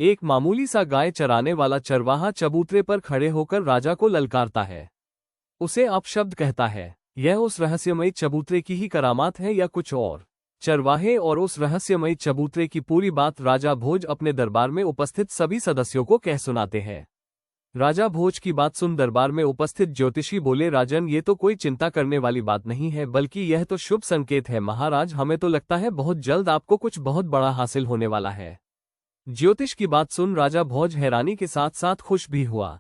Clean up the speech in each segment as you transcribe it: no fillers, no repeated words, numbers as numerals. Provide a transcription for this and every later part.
एक मामूली सा गाय चराने वाला चरवाहा चबूतरे पर खड़े होकर राजा को ललकारता है। उसे अपशब्द कहता है। यह उस रहस्यमयी चबूतरे की ही करामात है या कुछ और? चरवाहे और उस रहस्यमयी चबूतरे की पूरी बात राजा भोज अपने दरबार में उपस्थित सभी सदस्यों को कह सुनाते हैं। राजा भोज की बात सुन दरबार में उपस्थित ज्योतिषी बोले, राजन, ये तो कोई चिंता करने वाली बात नहीं है, बल्कि यह तो शुभ संकेत है। महाराज, हमें तो लगता है बहुत जल्द आपको कुछ बहुत बड़ा हासिल होने वाला है। ज्योतिष की बात सुन राजा भोज हैरानी के साथ साथ खुश भी हुआ।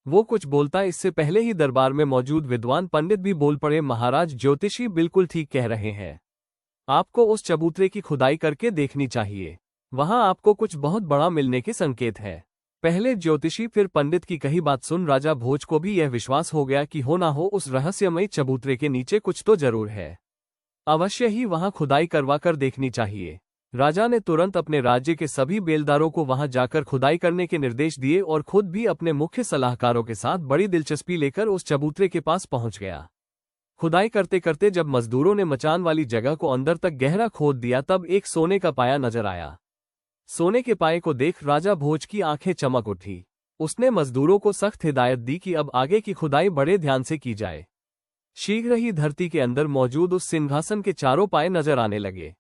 वो कुछ बोलता इससे पहले ही दरबार में मौजूद विद्वान पंडित भी बोल पड़े, महाराज, ज्योतिषी बिल्कुल ठीक कह रहे हैं। आपको उस चबूतरे की खुदाई करके देखनी चाहिए। वहां आपको कुछ बहुत बड़ा मिलने के संकेत है। पहले ज्योतिषी फिर पंडित की कही बात सुन राजा भोज को भी यह विश्वास हो गया कि हो ना हो उस रहस्यमयी चबूतरे के नीचे कुछ तो जरूर है। अवश्य ही वहां खुदाई करवा कर देखनी चाहिए। राजा ने तुरंत अपने राज्य के सभी बेलदारों को वहां जाकर खुदाई करने के निर्देश दिए और खुद भी अपने मुख्य सलाहकारों के साथ बड़ी दिलचस्पी लेकर उस चबूतरे के पास पहुंच गया। खुदाई करते करते जब मजदूरों ने मचान वाली जगह को अंदर तक गहरा खोद दिया तब एक सोने का पाया नजर आया। सोने के पाये को देख राजा भोज की आंखें चमक उठी। उसने मजदूरों को सख्त हिदायत दी कि अब आगे की खुदाई बड़े ध्यान से की जाए। शीघ्र ही धरती के अंदर मौजूद उस सिंहासन के चारों पाये नजर आने लगे।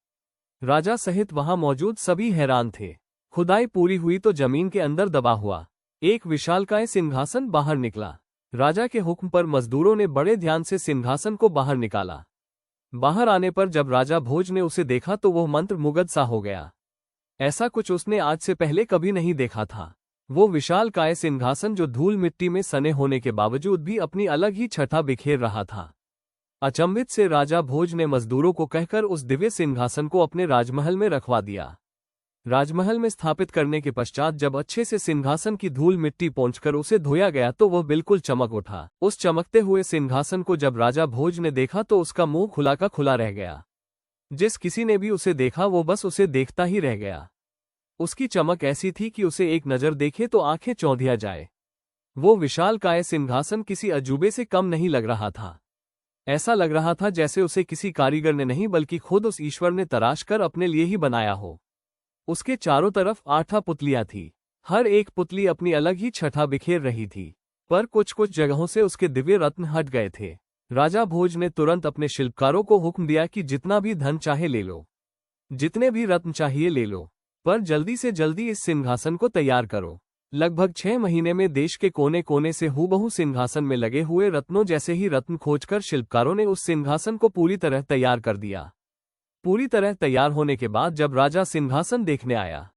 राजा सहित वहां मौजूद सभी हैरान थे। खुदाई पूरी हुई तो जमीन के अंदर दबा हुआ एक विशालकाय सिंहासन बाहर निकला। राजा के हुक्म पर मजदूरों ने बड़े ध्यान से सिंहासन को बाहर निकाला। बाहर आने पर जब राजा भोज ने उसे देखा तो वह मंत्र मुग्ध सा हो गया। ऐसा कुछ उसने आज से पहले कभी नहीं देखा था। वो विशालकाय सिंहासन जो धूल मिट्टी में सने होने के बावजूद भी अपनी अलग ही छटा बिखेर रहा था। अचंभित से राजा भोज ने मजदूरों को कहकर उस दिव्य सिंहासन को अपने राजमहल में रखवा दिया। राजमहल में स्थापित करने के पश्चात जब अच्छे से सिंहासन की धूल मिट्टी पोंछकर उसे धोया गया तो वह बिल्कुल चमक उठा। उस चमकते हुए सिंहासन को जब राजा भोज ने देखा तो उसका मुंह खुला का खुला रह गया। जिस किसी ने भी उसे देखा वो बस उसे देखता ही रह गया। उसकी चमक ऐसी थी कि उसे एक नजर देखे तो आंखें चौंधिया जाए। वो विशालकाय सिंहासन किसी अजूबे से कम नहीं लग रहा था। ऐसा लग रहा था जैसे उसे किसी कारीगर ने नहीं बल्कि खुद उस ईश्वर ने तराश कर अपने लिए ही बनाया हो। उसके चारों तरफ 8 पुतलियां थी। हर एक पुतली अपनी अलग ही छटा बिखेर रही थी, पर कुछ कुछ जगहों से उसके दिव्य रत्न हट गए थे। राजा भोज ने तुरंत अपने शिल्पकारों को हुक्म दिया कि जितना भी धन चाहे ले लो, जितने भी रत्न चाहिए ले लो, पर जल्दी से जल्दी इस सिंहासन को तैयार करो। लगभग 6 महीने में देश के कोने कोने से हूबहू सिंहासन में लगे हुए रत्नों जैसे ही रत्न खोजकर शिल्पकारों ने उस सिंहासन को पूरी तरह तैयार कर दिया। पूरी तरह तैयार होने के बाद जब राजा सिंहासन देखने आया